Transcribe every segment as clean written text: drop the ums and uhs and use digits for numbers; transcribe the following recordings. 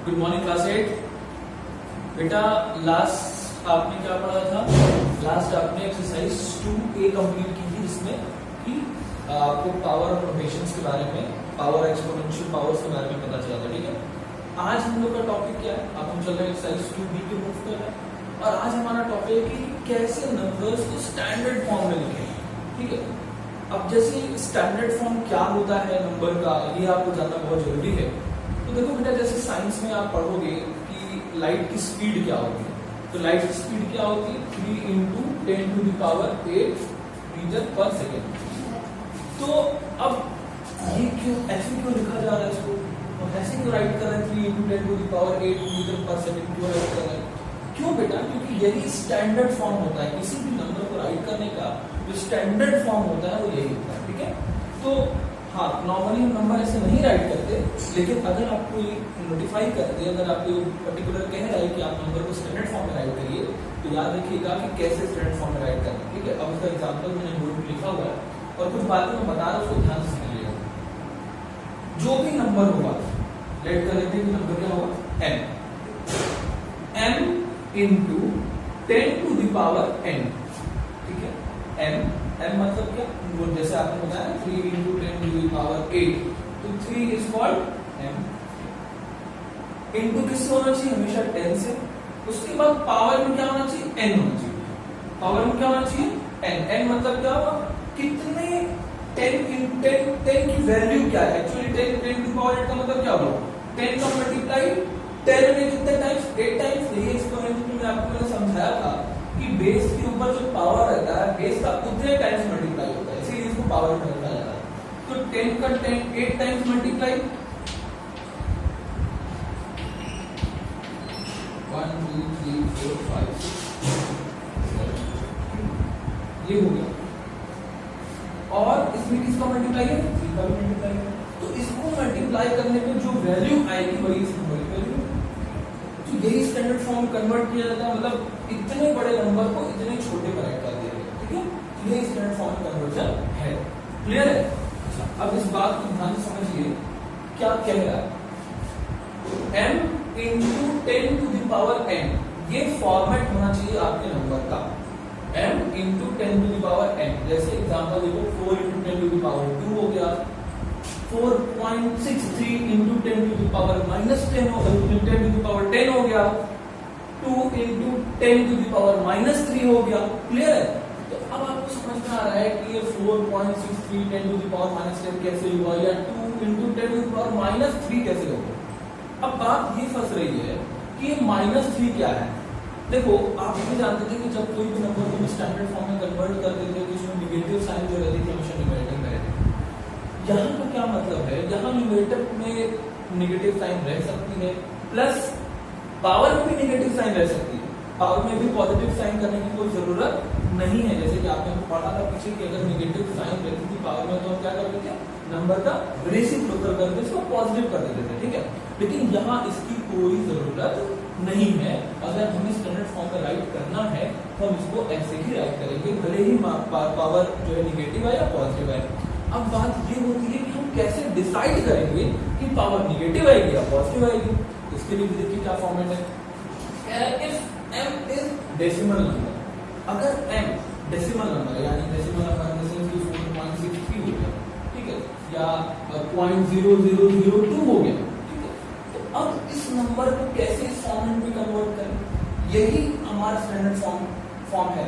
Good morning class 8। बेटा last आपने क्या पढ़ा था? लास्ट आपने एक्सरसाइज 2A कंप्लीट की थी, जिसमें कि आपको पावर ऑफ नोटेशंस के बारे में, पावर एक्सपोनेंशियल पावर्स के बारे में पता चला था। ठीक है, आज हम लोग का टॉपिक क्या है? अब हम चल रहे हैं एक्सरसाइज 2B के मूव कर रहे हैं और आज हमारा टॉपिक है कि कैसे नंबर्स को स्टैंडर्ड फॉर्म में लिखें। ठीक है, अब जैसे स्टैंडर्ड फॉर्म क्या होता है नंबर का, ये आपको जानना बहुत जरूरी है। तो देखो बेटा, जैसे साइंस में आप पढ़ोगे कि लाइट की स्पीड क्या होती है, तो लाइट की स्पीड क्या होती है? 3 × 10⁸ मीटर पर सेकेंड। तो अब ये क्यों ऐसे क्यों लिखा जा रहा है इसको, और ऐसे क्यों राइट कर रहे हैं 3 × 10⁸ मीटर पर सेकेंड क्यों राइट कर रहे हैं? क्यों बेटा? क्योंकि यही स्टैंडर्ड फॉर्म होता है किसी भी नंबर को राइट करने का। जो स्टैंडर्ड फॉर्म होता है वो यही होता है। ठीक है, तो हाँ, नॉर्मली हम नंबर ऐसे नहीं राइट करते, लेकिन अगर आपको ये नोटिफाई करते, अगर आपको पर्टिकुलर कह रहा है कि आप नंबर को स्टैंडर्ड फॉर्म में राइट करिए, तो याद रखिएगा कि कैसे स्टैंडर्ड फॉर्म में राइट करना है। ठीक है, अब उसका एग्जांपल मैंने बोर्ड में लिखा हुआ है और कुछ बातें मैं बता रहा हूँ, उसको ध्यान से सुनिएगा। जो भी नंबर होगा, लेट कर लेते हैं कि नंबर क्या होगा? m × 10⁻n। ठीक है, m मतलब क्या? वो जैसे आपने बताया 3 × 10⁸, तो 3 इज कॉल्ड m। इनटू किससे होना चाहिए? हमेशा 10 से। उसके बाद पावर में क्या होना चाहिए? n होना चाहिए। पावर में क्या होना चाहिए? n मतलब क्या होगा? कितने 10 की वैल्यू क्या है? एक्चुअली 10 का मतलब क्या होगा? 10 का मल्टीप्लाई 10 में कितने टाइम्स? 8 टाइम्स। यही एक्सपोनेंशियल में आपको मैंने समझाया था कि बेस के ऊपर जो पावर रहता है, बेस का उतने टाइम्स मल्टीप्लाई होता है, इसीलिए इसको पावर में रखा जाता है। तो 10 का 8 टाइम्स मल्टीप्लाई 1 2 3 4 5 6 ये हो गया। और इसमें किसका मल्टीप्लाई है? 3 का भी मल्टीप्लाई है। तो इसको मल्टीप्लाई करने पे जो वैल्यू आएगी वही इसकी वैल्यू। तो यही स्टैंडर्ड फॉर्म कन्वर्ट किया जाता है, मतलब इतने बड़े नंबर को इतने छोटे में राइट कर दिया गया। ठीक है, यही स्टैंडर्ड फॉर्म कन्वर्जन है। क्लियर है? अच्छा, अब इस बात को ध्यान से समझिए क्या कह रहा है। m × 10⁻n, ये फॉर्मेट होना चाहिए आपके नंबर का। m × 10⁻n, जैसे एग्जांपल देखो 4 × 10⁻2 हो गया, 4.63 × 10⁻10 हो गया, 2 × 10⁻3 हो गया। क्लियर है? तो अब आपको समझ में आ रहा है कि ये 4.63 10⁻10 कैसे हुआ, या 2 × 10⁻3 कैसे होगा। अब बात ये फंस रही है कि ये -3 क्या है। देखो, आप ये जानते थे कि जब कोई भी नंबर को स्टैंडर्ड फॉर्म में कन्वर्ट कर देते हैं तो उसमें नेगेटिव साइन जो रहती थी हमेशा न्यूमरेटर में रहती थी। यहाँ का क्या मतलब है? यहाँ न्यूमरेटर में नेगेटिव साइन रह सकती है, प्लस पावर में भी नेगेटिव साइन रह सकती है, पावर में भी पॉजिटिव साइन करने की कोई जरूरत नहीं है। जैसे कि आपने पढ़ा था पीछे कि अगर नेगेटिव साइन रहती थी पावर में, तो हम क्या करते थे? नंबर का रेसिप्रोकल करके इसको पॉजिटिव कर देते थे। ठीक है, लेकिन यहाँ इसकी कोई जरूरत नहीं है। अगर हमें स्टैंडर्ड फॉर्म में राइट करना है तो हम इसको ऐसे ही राइट करेंगे, भले ही पावर जो है नेगेटिव है या पॉजिटिव है। अब बात ये होती है कि हम कैसे डिसाइड करेंगे कि पावर नेगेटिव आएगी या पॉजिटिव आएगी। इसके लिए देखिए क्या फॉर्मेट है। If m is decimal number, अगर m डेसिमल नंबर है, यानी डेसिमल नंबर जैसे कि 4.63 हो गया, ठीक है, या 0.0002 हो गया, ठीक है, तो अब इस नंबर को कैसे इस फॉर्मेट में कन्वर्ट करें? यही हमारा स्टैंडर्ड फॉर्म है।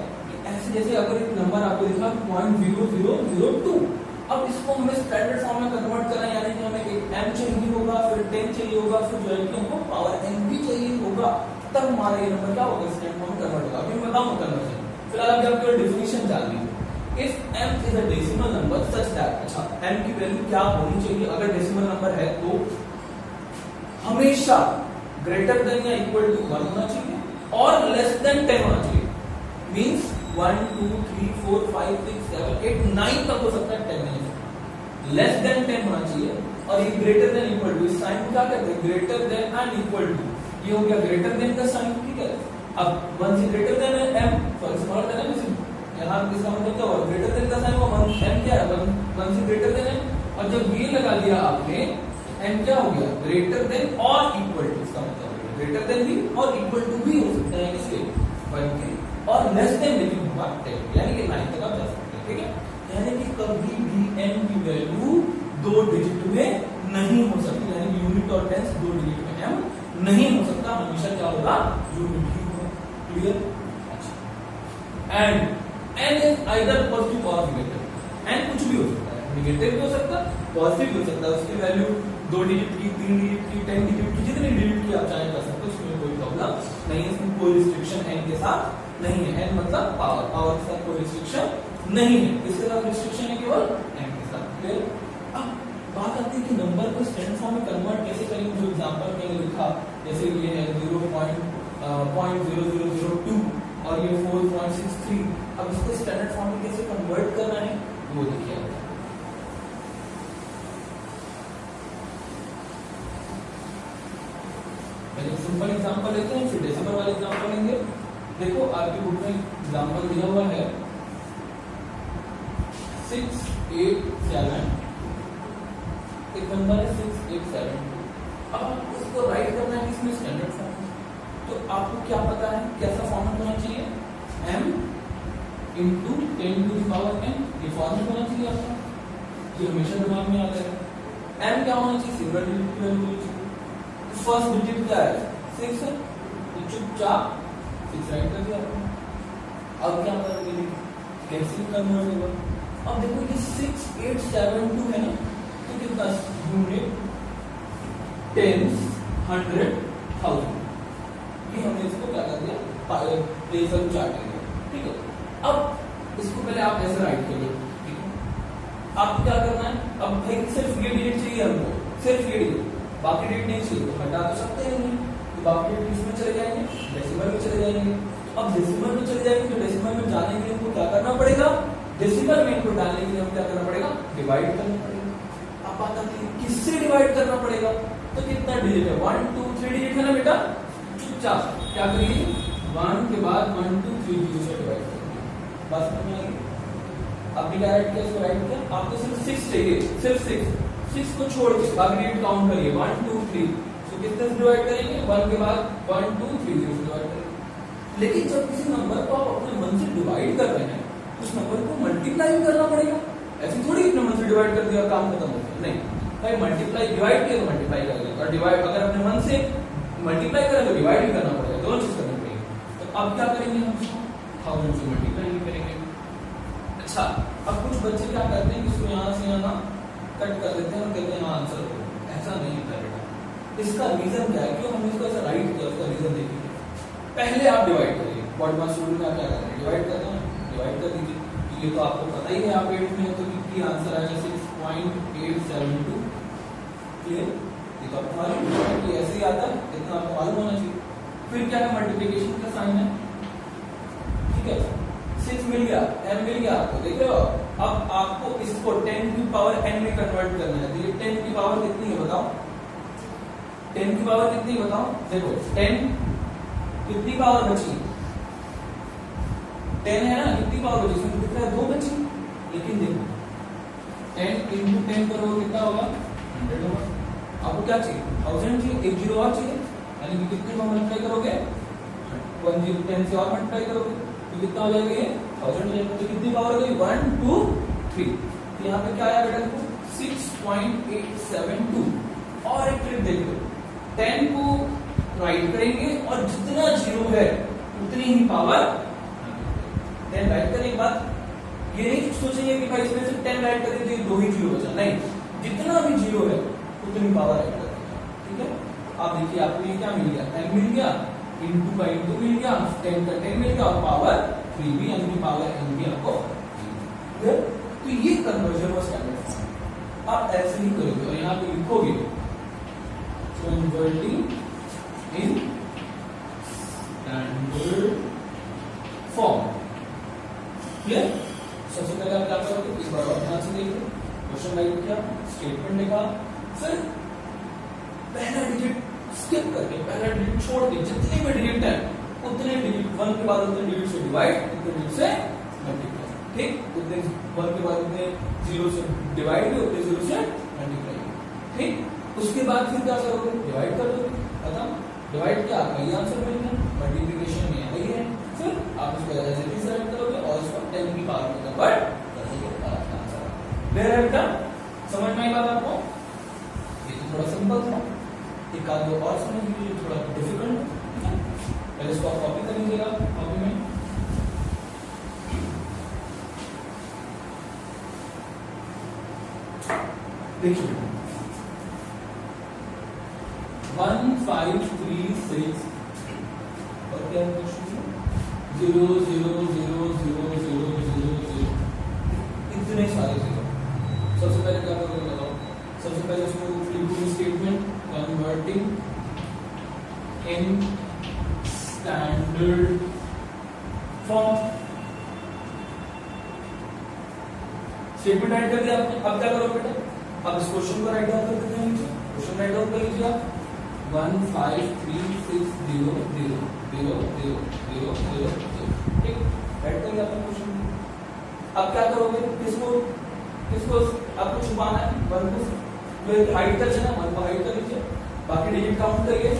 ऐसे जैसे अगर एक नंबर आपको दिखा 0.0002, अब इसको हमें स्टैंडर्ड फॉर्म में कन्वर्ट करना, यानी कि हमें एक m चाहिए होगा, फिर 10 चाहिए होगा, फिर जो है कि हमको पावर n भी चाहिए होगा, तब हमारा ये नंबर क्या होगा? स्टैंडर्ड फॉर्म में कन्वर्ट होगा। अभी मैं बताऊंगा कन्वर्जन। फिलहाल अभी आपको डेफिनेशन जान लीजिए। If m is a decimal number such that, अच्छा m की वैल्यू क्या होनी चाहिए? अगर डेसिमल नंबर है तो हमेशा ग्रेटर देन या इक्वल टू 1 होना चाहिए और लेस देन 10 होना चाहिए। मींस 1 2 3 4 5 6 7 8 9 तक हो सकता है, 10 नहीं। लेस देन 10 होना चाहिए, और ये ग्रेटर देन इक्वल टू, इस साइन को क्या कहते हैं? Greater than and equal to. ये हो गया ग्रेटर देन का साइन। ठीक है, अब 1 से ग्रेटर देन है m, सॉरी स्मॉलर देन है, यहाँ इसका मतलब क्या हुआ? ग्रेटर देन का साइन हुआ, m क्या है? 1 से ग्रेटर देन है, और जब ये लगा दिया आपने m क्या हो गया? ग्रेटर देन और इक्वल टू। इसका मतलब ग्रेटर देन भी और इक्वल टू भी हो सकता है किसके 1 के, और लेस देन लेकिन होगा 10, यानी कि 9 तक आप जा सकते हैं। ठीक है, यानी कि कभी भी n की वैल्यू 2 डिजिट में नहीं हो सकती, यानी यूनिट और टेंस 2 डिजिट में m नहीं हो सकता, हमेशा क्या होगा यूनिट ही होगा। क्लियर? अच्छा, and n is either positive और नेगेटिव, n कुछ भी हो सकता है, नेगेटिव भी हो सकता है, पॉजिटिव भी हो सकता है, उसकी वैल्यू 2 डिजिट की, 3 डिजिट की, 10 डिजिट की, जितनी डिजिट की आप चाहे कर सकते हो, उसमें कोई प्रॉब्लम नहीं है, इसमें कोई रिस्ट्रिक्शन n के साथ नहीं है। n मतलब पावर, पावर के साथ कोई रिस्ट्रिक्शन नहीं है, इसके साथ रिस्ट्रिक्शन है केवल n के साथ। क्लियर? अब बात आती है कि नंबर को स्टैंडर्ड फॉर्म में कन्वर्ट कैसे करेंगे। जो एग्जांपल मैंने लिखा, जैसे ये है 0.0002 और ये 4.63, अब इसको स्टैंडर्ड फॉर्म में कैसे कन्वर्ट करना है वो देखिए। पहले सिंपल एग्जांपल लेते हैं, फिर डेसिमल वाले एग्जांपल लेंगे। देखो आपकी बुक में एग्जांपल दिया हुआ है 687, एक नंबर है 6872। अब आपको इसको राइट करना है इसमें स्टैंडर्ड फॉर्म, तो आपको क्या पता है कैसा फॉर्मेट होना चाहिए, m into 10 to the power n, ये फॉर्मेट होना चाहिए आपका, ये हमेशा दिमाग में आता है। m क्या होना चाहिए, सिंगल डिजिट की वैल्यू होनी चाहिए। फर्स्ट डिजिट क्या है 6 है, तो चुपचाप 6 राइट कर दिया आपने। अब क्या करेंगे, कैसे कन्वर्ट होगा। अब देखो ये 6872 है ना, तो कितना यूनिट, टेंस, 100, 1000, ये हमने इसको क्या कर दिया, प्लेस और चार्ट कर दिया। ठीक है, अब इसको पहले आप ऐसे राइट करिए। ठीक है, आपको क्या करना है, अब भाई सिर्फ ये डिजिट चाहिए हमको, सिर्फ ये डिजिट, बाकी डिजिट नहीं चाहिए, तो हटा तो सकते हैं नहीं, तो बाकी डिजिट किसमें चले जाएंगे, डेसिमल में चले जाएंगे। अब डेसिमल में चले जाएंगे, तो डेसिमल में जाने के लिए हमको क्या करना पड़ेगा, डेसिमल में इनको डालने के लिए हम क्या करना पड़ेगा, डिवाइड करना पड़ेगा। अब बात आती है किससे डिवाइड करना पड़ेगा, तो कितना डिजिट है, 1 2 3 डिजिट है ना बेटा, चुपचाप क्या करिए, 1 के बाद 1 2 3 0 से डिवाइड करिए, बस समझ आएगी। अब डिवाइड किया, इसको राइट किया, आपको सिर्फ 6 चाहिए, सिर्फ 6 को छोड़ के बाकी डिजिट काउंट करिए, 1 2 3, तो कितने से डिवाइड करेंगे, 1 के बाद 1 2 3 0 से डिवाइड करेंगे। लेकिन जब किसी नंबर को आप अपने मन से डिवाइड कर रहे हैं, उस नंबर को मल्टीप्लाई भी करना पड़ेगा। ऐसे थोड़ी अपने मन से डिवाइड कर दिया और काम खत्म हो गया, नहीं भाई, मल्टीप्लाई डिवाइड किया तो मल्टीप्लाई कर लेगा, और डिवाइड अगर अपने मन से मल्टीप्लाई करें तो डिवाइड भी करना पड़ेगा, दोनों चीज करनी पड़ेगी। तो अब क्या करेंगे हम, 1000 से मल्टीप्लाई भी करेंगे। अच्छा, अब कुछ बच्चे क्या करते हैं कि इसको यहाँ से यहाँ कट कर देते हैं और कहते हैं हाँ आंसर हो, ऐसा नहीं होता बेटा। इसका रीजन क्या है, क्यों हमने इसको ऐसा राइट किया, उसका रीजन देखिए। पहले आप डिवाइड करिए, बॉडी मास रूल में आप क्या करेंगे, डिवाइड करना है, डिवाइड कर दीजिए। ये तो आपको पता ही है, आप 8 में तो कितनी आंसर आएगा 6.872। क्लियर? ये तो आपको मालूम है कि ऐसे ही आता है, इतना आपको मालूम होना चाहिए। फिर क्या है, मल्टीप्लिकेशन का साइन है। ठीक है, 6 मिल गया, m मिल गया आपको, देख रहे हो। अब आपको इसको 10 की पावर n में कन्वर्ट करना है, तो ये 10 की पावर कितनी है बताओ, 10 की पावर कितनी बताओ, देखो 10 कितनी पावर बची, 10 है ना, कितनी पावर बची, इसमें कितना है, 2 बची। लेकिन देखो 10 into 10 करोगे कितना होगा, 100 होगा। आपको क्या चाहिए, 1000 चाहिए, एक जीरो और चाहिए, यानी कि कितने में मल्टीप्लाई करोगे, 10 से और मल्टीप्लाई करोगे तो कितना हो जाएगा, ये 1000 हो जाएगा। तो कितनी पावर हो गई, 1 2 3। तो यहाँ पे क्या आया बेटा, 6.872। और एक ट्रिक देख लो, 10 को राइट करेंगे और जितना जीरो है उतनी ही पावर 10 राइट करने के बाद ये नहीं सोचेंगे कि भाई इसमें से 10 राइट कर दिए 2 ही जीरो बचा, नहीं, जितना भी जीरो है उतनी पावर राइट कर देंगे। ठीक है, आप देखिए आपको ये क्या मिल गया, m मिल गया, इनटू का इनटू मिल गया, 10 का 10 मिल गया और पावर 3 भी, यानी कि पावर n भी आपको। तो ये कन्वर्जन वाज स्टैंडर्ड फॉर्म। आप ऐसे ही करोगे और यहाँ पे लिखोगे converting in standard form. Clear? सबसे पहले आप क्या करोगे, इस बार और ध्यान से देखिए, क्वेश्चन राइट किया, स्टेटमेंट लिखा, फिर पहला डिजिट स्किप करके, पहला डिजिट छोड़ के, जितने भी डिजिट है उतने डिजिट 1 के बाद उतने डिजिट से डिवाइड, उतने डिजिट से मल्टीप्लाई। ठीक, उतने 1 के बाद उतने 0 से डिवाइड, उतने 0 से मल्टीप्लाई। ठीक, उसके बाद फिर क्या करोगे, डिवाइड कर दोगे, खत्म। डिवाइड क्या आपका ये आंसर मिल गया, मल्टीप्लिकेशन में वही है, फिर आप इसको ऐसे सेलेक्ट करोगे और इसको 10 की पावर में कन्वर्ट कर दोगे और आपका आंसर क्लियर है बेटा, समझ में आई बात आपको? ये तो थोड़ा सिंपल था, एक आध दो और समझ लीजिए थोड़ा डिफिकल्ट, पहले इसको आप कॉपी कर लीजिएगा कॉपी में। देखिए 1536 और क्या क्वेश्चन 0000000 इतने सारे जीरो। सबसे पहले क्या करोगे बताओ? सबसे पहले इसको into statement converting in standard form, statement right कर दिया आपने। अब क्या करो बेटा, अब इस क्वेश्चन को राइट डाउन कर देते हैं नीचे, क्वेश्चन राइट डाउन कर लीजिए आप 1536000000, ठीक, राइट कर दिया आपने क्वेश्चन। अब क्या करोगे, किसको किसको आपको छुपाना है, 1 को जो हाइड कर देना, 1 को हाइड कर लीजिए, बाकी डिजिट काउंट करिए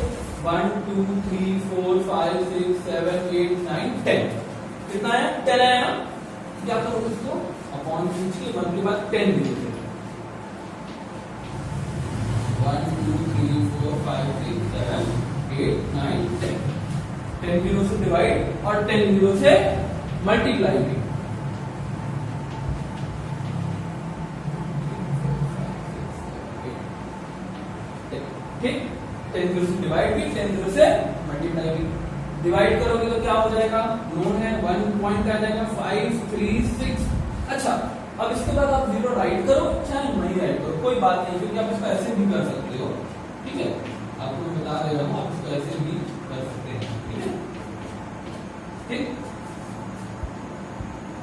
1 2 3 4 5 6 7 8 9 10, कितना है 10 आया ना। क्या करोगे इसको अपॉन कीजिए 1 के बाद 10 दीजिए, 1 2 3 4 5 6 7 8 9 10, 10 जीरो से डिवाइड और 10 जीरो से मल्टीप्लाई भी, ठीक, 10 जीरो से डिवाइड भी 10 जीरो से मल्टीप्लाई भी। डिवाइड करोगे तो क्या हो जाएगा, नोन है 1 पॉइंट आ जाएगा 5 3 6। अच्छा अब इसके बाद आप जीरो राइट करो चाहे नहीं राइट करो कोई बात नहीं, क्योंकि आप इसको ऐसे भी कर सकते हो, ठीक है, आपको मैं बता रहा हूं आप इसको ऐसे भी कर सकते हैं, ठीक है, ठीक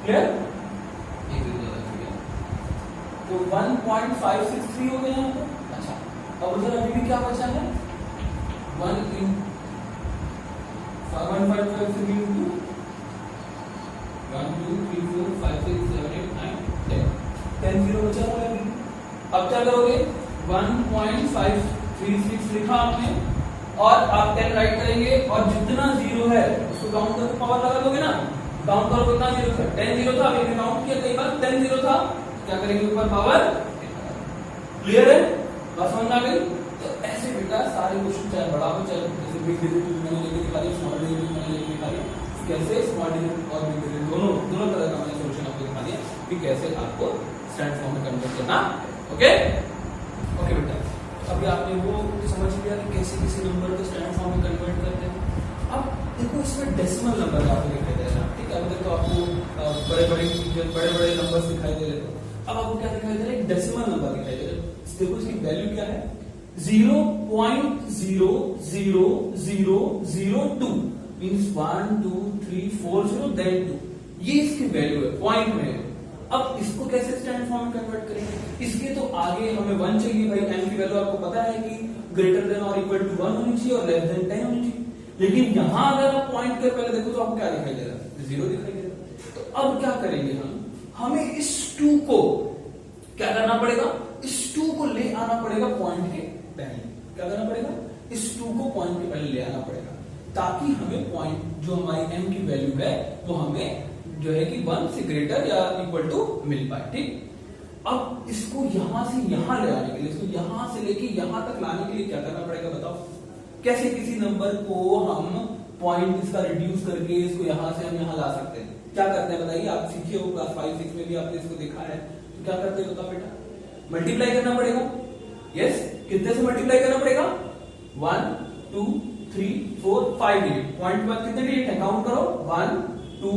क्लियर। तो 1.563 हो गया यहाँ पे। अच्छा अब उधर अभी भी क्या बचा है 1 इन 1.553 into 1 2 3 4 5 6 7 8 9 10 10 जीरो बचा हुआ है अभी। अब क्या करोगे 1.536 लिखा आपने और आप 10 राइट करेंगे और जितना जीरो है उसको काउंट करके पावर लगा दोगे ना, काउंट करो कितना जीरो था, 10 जीरो था, अभी काउंट किया कई बार 10 जीरो था, क्या करेंगे ऊपर पावर, क्लियर है बात समझ में आ गई। तो ऐसे बेटा सारे क्वेश्चन चाहे बड़ा हो चाहे जैसे बिग डिजिट मैंने लेके निकाली, स्मॉल डिजिट मैंने लेके निकाली, कैसे स्मॉल डिजिट और बिग डिजिट दोनों तरह का मैंने सॉल्यूशन आपको दिखा दिया कि कैसे आपको स्टैंडर्ड फॉर्म में कन्वर्ट करना। ओके ओके बेटा अभी आपने वो समझ लिया कि कैसे किसी नंबर को स्टैंडर्ड फॉर्म में कन्वर्ट करते हैं। अब देखो इसमें डेसिमल नंबर आपको दिखाई दे रहा है, ठीक है, अभी तक तो आपको बड़े बड़े नंबर्स दिखाई दे रहे थे, अब आपको क्या दिखाई दे रहा है, डेसिमल नंबर दिखाई दे रहा है। देखो इसकी वैल्यू क्या है 0.00002 मींस 1 2 3 4 0 then 2, ये इसकी वैल्यू है पॉइंट में। अब इसको कैसे स्टैंडर्ड फॉर्म में कन्वर्ट करेंगे, इसके तो आगे हमें 1 चाहिए भाई, n की वैल्यू आपको पता है कि ग्रेटर देन और इक्वल टू 1 होनी चाहिए और लेस देन 10 होनी चाहिए, लेकिन यहां अगर आप पॉइंट के पहले देखो तो आपको क्या दिखाई दे रहा है, 0 दिखाई दे रहा है। तो अब क्या करेंगे हमें इस 2 को क्या करना पड़ेगा, इस 2 को ले आना पड़ेगा पॉइंट के पहले, क्या करना पड़ेगा, इस 2 को पॉइंट के पहले ले आना पड़ेगा ताकि हमें पॉइंट जो हमारी m की वैल्यू है वो हमें जो है कि 1 से ग्रेटर या इक्वल टू मिल पाए, ठीक। अब इसको यहां से यहां ले आने के लिए, इसको यहां से लेके यहां तक लाने के लिए क्या करना पड़ेगा बताओ, कैसे किसी नंबर को हम पॉइंट इसका रिड्यूस करके इसको यहां से हम यहां ला सकते हैं, क्या करते हैं बताइए, आप सीखे हो क्लास 5 6 में भी आपने इसको देखा है, तो क्या करते हैं बताओ बेटा, मल्टीप्लाई करना पड़ेगा, यस, कितने से मल्टीप्लाई करना पड़ेगा 1 2 3 4 5 डिजिट, पॉइंट के बाद कितने डिजिट है काउंट करो 1 2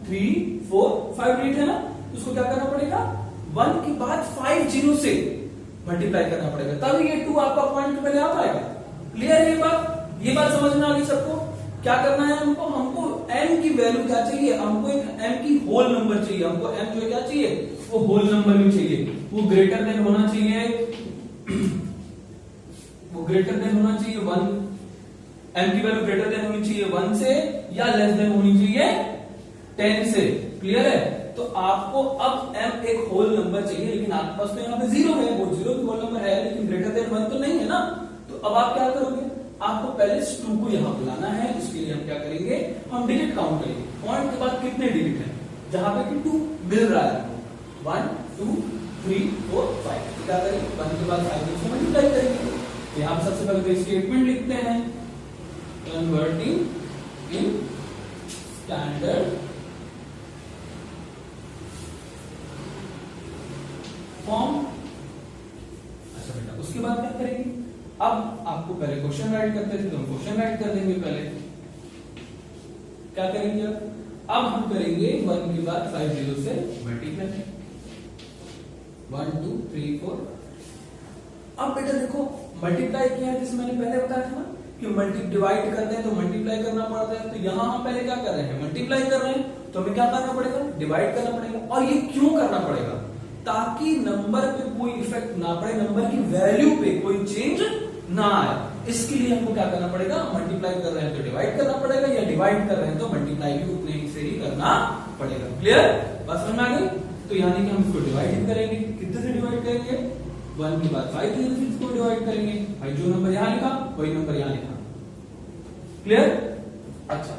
3 4 5 डिजिट है ना, उसको क्या करना पड़ेगा 1 के बाद 5 जीरो से मल्टीप्लाई करना पड़ेगा, तब ये 2 आपका पॉइंट के पहले आ पाएगा। क्लियर है ये बात समझ में आ गई सबको। क्या करना है हमको m की वैल्यू क्या चाहिए, हमको एक m की होल नंबर चाहिए, हमको m जो क्या चाहिए वो होल नंबर में चाहिए, वो ग्रेटर देन होना चाहिए 1, m की वैल्यू ग्रेटर देन होनी चाहिए 1 से या लेस देन होनी चाहिए 10 से। क्लियर है, तो आपको अब m एक होल नंबर चाहिए, लेकिन आपके पास तो यहाँ पे 0 है, वो 0 भी होल नंबर है लेकिन ग्रेटर देन 1 तो नहीं है ना, तो अब आप क्या करोगे, आपको पहले इस 2 को यहां बुलाना है। उसके लिए हम क्या करेंगे, हम डिजिट काउंट करेंगे। पॉइंट के बाद कितने डिजिट हैं, जहां पे कि 2 मिल रहा है आपको, 1 2 3 4 5, क्या करेंगे 1 के बाद 5 से मल्टीप्लाई करेंगे। यहां पर सबसे पहले तो स्टेटमेंट लिखते हैं, कन्वर्टिंग इन स्टैंडर्ड फॉर्म। अच्छा बेटा, उसके बाद क्या करेंगे, अब आपको पहले क्वेश्चन राइट करते थे तो हम क्वेश्चन राइट कर देंगे। पहले क्या करेंगे, अब हम करेंगे 1 के बाद 5 जीरो से मल्टीप्लाई, 1 2 3 4। अब बेटा देखो मल्टीप्लाई किया है, जैसे मैंने पहले बताया था ना कि डिवाइड करते हैं तो मल्टीप्लाई करना पड़ता है। तो यहां हम पहले क्या कर रहे हैं, मल्टीप्लाई कर रहे हैं, तो हमें क्या करना पड़ेगा, डिवाइड करना पड़ेगा। और ये क्यों करना पड़ेगा, ताकि नंबर पे कोई इफेक्ट ना पड़े, नंबर की वैल्यू पे कोई चेंज ना आए। इसके लिए हमको क्या करना पड़ेगा, मल्टीप्लाई कर रहे हैं तो डिवाइड करना पड़ेगा, या डिवाइड कर रहे हैं तो मल्टीप्लाई भी उतने ही से ही करना पड़ेगा। क्लियर, बस समझ में आ गई। तो यानी कि हम इसको डिवाइड करेंगे, कितने से डिवाइड करेंगे, 1 के बाद 5 से इसको डिवाइड करेंगे। भाई जो नंबर यहां लिखा वही नंबर यहां लिखा। क्लियर। अच्छा,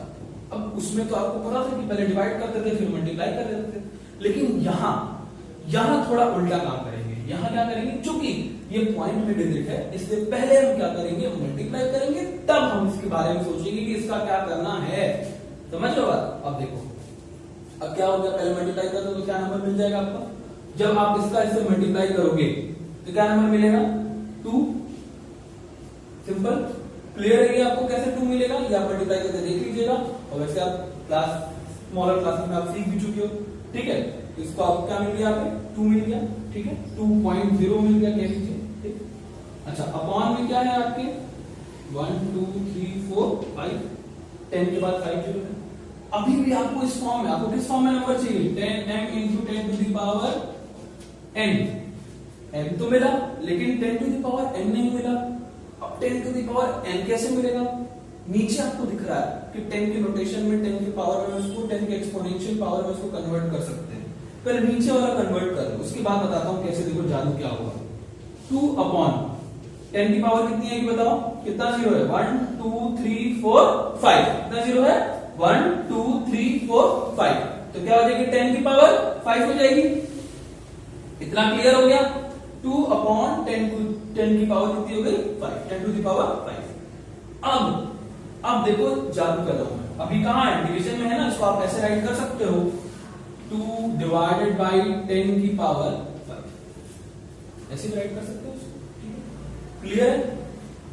अब उसमें तो आपको पता था कि पहले डिवाइड करते थे फिर मल्टीप्लाई कर देते थे, लेकिन यहां थोड़ा उल्टा काम करेंगे। यहां क्या करेंगे, चूंकि ये पॉइंट में डिजिट है इसलिए पहले हम क्या करेंगे, मल्टीप्लाई करेंगे, तब हम इसके बारे में सोचेंगे कि इसका क्या करना है। समझ लो बात। अब देखो, अब क्या हो गया, पहले मल्टीप्लाई कर दो तो क्या नंबर मिल जाएगा आपका, जब आप इसका इससे मल्टीप्लाई करोगे तो क्या नंबर मिलेगा, 2। सिंपल, क्लियर है ये आपको कैसे 2 मिलेगा, ये आप मल्टीप्लाई करके देख लीजिएगा। और वैसे आप स्मॉलर क्लासेस में आप सीख भी चुके हो, ठीक है। इसको आपको क्या मिल गया, यहाँ पे 2 मिल गया, ठीक है, 2.0 मिल गया, कह लीजिए, ठीक। अच्छा, अपॉन में क्या है आपके 1 2 3 4 5, 10 के बाद 5 जीरो है। अभी भी आपको इस फॉर्म में, आपको किस फॉर्म में नंबर चाहिए, 10 m into 10 to the power n। m तो मिला, लेकिन 10 to the power n नहीं मिला। अब 10 to the power n कैसे मिलेगा, नीचे आपको दिख रहा है कि 10 के नोटेशन में 10 की पावर में उसको 10 के एक्सपोनेंशियल पावर में उसको कन्वर्ट कर सकते हैं। पहले नीचे वाला कन्वर्ट कर लो, उसके बाद बताता हूं कैसे। देखो जादू क्या होगा, 2 अपॉन 10 की पावर कितनी है बताओ, कितना जीरो है, 1 2 3 4 5, कितना जीरो है, 1 2 3 4 5। तो क्या हो जाएगी, 10 की पावर 5 हो जाएगी। इतना क्लियर हो गया। 2 अपॉन 10 की पावर कितनी हो गई, 5, 10 टू द पावर 5। अब देखो जादू कर रहा हूं मैं, अभी कहां है, डिवीजन में है ना, इसको आप ऐसे राइट कर सकते हो, 2 डिवाइडेड बाई 10 की पावर 5, ऐसे भी राइट कर सकते हो। क्लियर है।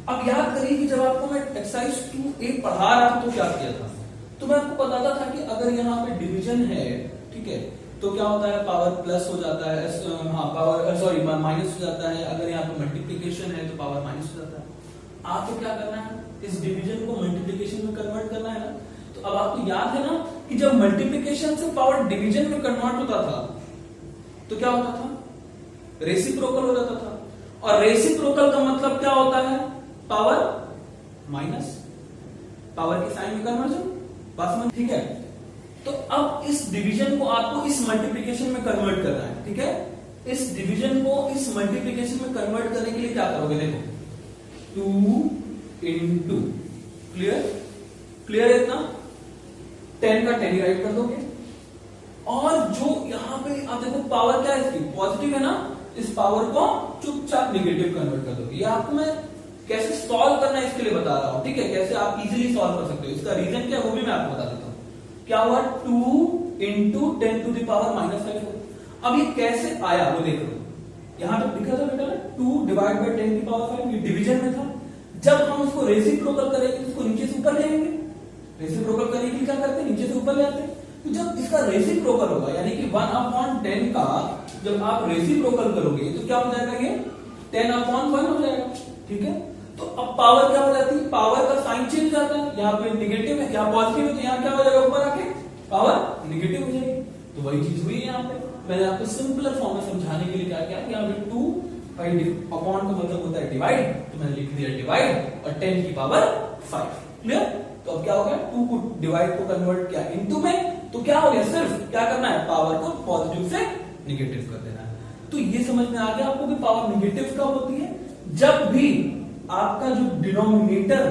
अब याद करिए कि जब आपको मैं एक्सरसाइज 2A पढ़ा रहा था तो क्या किया था, तो मैं आपको बताता था कि अगर यहाँ पे डिवीजन है, ठीक है, तो क्या होता है, पावर प्लस हो जाता है, पावर सॉरी माइनस हो जाता है। अगर यहाँ पे मल्टीप्लीकेशन है तो पावर माइनस हो जाता है। आपको क्या करना है, इस डिवीजन को मल्टीप्लीकेशन में कन्वर्ट करना है ना। तो अब आपको याद है ना कि जब मल्टीप्लीकेशन से पावर डिवीजन में कन्वर्ट होता था तो क्या होता था, रेसिप्रोकल हो जाता था। और रेसिप्रोकल का मतलब क्या होता है, पावर माइनस, पावर के साइन में कन्वर्जन, बात समझ, ठीक है। तो अब इस डिवीजन को आपको इस मल्टीप्लीकेशन में कन्वर्ट करना है, ठीक है। इस डिवीजन को इस मल्टीप्लीकेशन में कन्वर्ट करने के लिए क्या करोगे, देखो 2 into, क्लियर है इतना, 10 का 10 ही राइट कर दोगे। और जो यहां पे आप देखो पावर क्या है इसकी, पॉजिटिव है ना, इस पावर को चुपचाप निगेटिव कन्वर्ट कर दोगे। ये आपको मैं कैसे सॉल्व करना है इसके लिए बता रहा हूं, ठीक है, कैसे आप इजीली सॉल्व कर सकते हो। इसका रीजन क्या है वो भी मैं आपको बता देता हूं। क्या हुआ, 2 into 10 to the power -5। अब ये कैसे आया वो देख लो, यहां तक दिखा था बेटा, 2 डिवाइड बाई 10 की पावर 5, ये डिवीजन में था। जब हम उसको रेसिप्रोकल करेंगे उसको नीचे से ऊपर ले आएंगे। रेसिप्रोकल करने के लिए क्या करते हैं, नीचे से ऊपर ले आते हैं। तो जब इसका रेसिप्रोकल होगा, यानी कि 1/10 का जब आप रेसिप्रोकल करोगे तो क्या हो जाएगा, ये 10/1 हो जाएगा, ठीक है। तो अब पावर क्या हो जाती है, पावर का साइन चेंज हो जाता है, यहाँ पे निगेटिव है, यहाँ पॉजिटिव है, तो यहाँ क्या हो जाएगा, ऊपर आके पावर निगेटिव हो जाएगी। तो वही चीज हुई है यहाँ पे। मैंने आपको सिंपलर फॉर्म में समझाने के लिए क्या किया कि यहाँ पे 2 अपॉन का मतलब होता है डिवाइड, तो मैंने लिख दिया डिवाइड और 10 की पावर 5। क्लियर। तो अब क्या हो गया, 2 को डिवाइड को कन्वर्ट किया इनटू में, तो क्या हो गया, सिर्फ क्या करना है, पावर को पॉजिटिव से निगेटिव कर देना है। तो ये समझ में आ गया आपको कि पावर निगेटिव कब होती है, जब भी आपका जो डिनोमिनेटर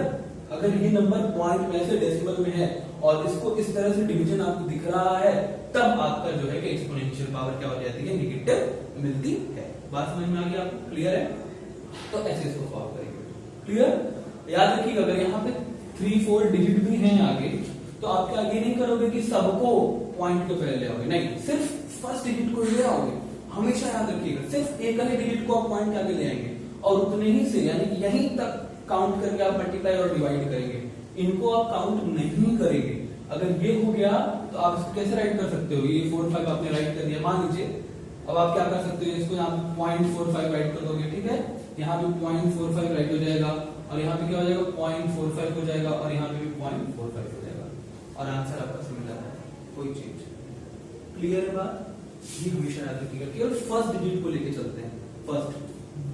अगर ये नंबर पॉइंट में से डेसिमल में है और इसको इस तरह से डिवीजन आपको दिख रहा है, तब आपका जो है कि एक्सपोनेंशियल पावर क्या हो जाती है, नेगेटिव मिलती है। बात समझ में आ गई आपको? क्लियर है? तो ऐसे इसको सॉल्व करेंगे। क्लियर? याद रखिएगा अगर यहाँ पे 3-4 डिजिट भी हैं आगे, तो आप क्या ये नहीं करोगे कि सबको पॉइंट के पहले आओगे, नहीं, सिर्फ फर्स्ट डिजिट को ले आओगे। हमेशा याद रखिएगा सिर्फ एक ही डिजिट को आप पॉइंट के आगे ले आएंगे और उतने ही से यानी कि यहीं तक काउंट करके आप मल्टीप्लाई और डिवाइड करेंगे, इनको आप काउंट नहीं करेंगे। अगर ये हो गया तो आप इसको कैसे राइट कर सकते हो? ये 4-5 आपने राइट कर दिया, मान लीजिए। अब आप क्या कर सकते हो, इसको यहाँ पे 0.45 राइट कर दोगे, ठीक है? यहाँ पे 0.45 राइट हो जाएगा और यहाँ पे क्या हो जाएगा, 0.45 हो जाएगा और यहाँ पे भी 0.45 हो जाएगा और आंसर आपका सिमिलर है, कोई चेंज। क्लियर है बात? ये हमेशा याद रखिएगा, केवल फर्स्ट डिजिट को लेके चलते हैं, फर्स्ट,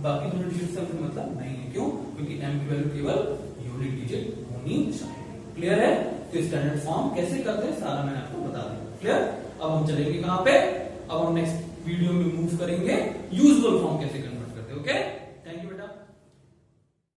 बाकी दोनों डिजिट से हमें मतलब नहीं है। क्यों? क्योंकि m की वैल्यू केवल यूनिट डिजिट होनी चाहिए। क्लियर है? तो स्टैंडर्ड फॉर्म कैसे करते हैं सारा मैंने आपको बता दिया। क्लियर? अब हम चलेंगे कहां पे? अब हम नेक्स्ट वीडियो में मूव करेंगे यूजुअल फॉर्म कैसे कन्वर्ट करते हैं। ओके?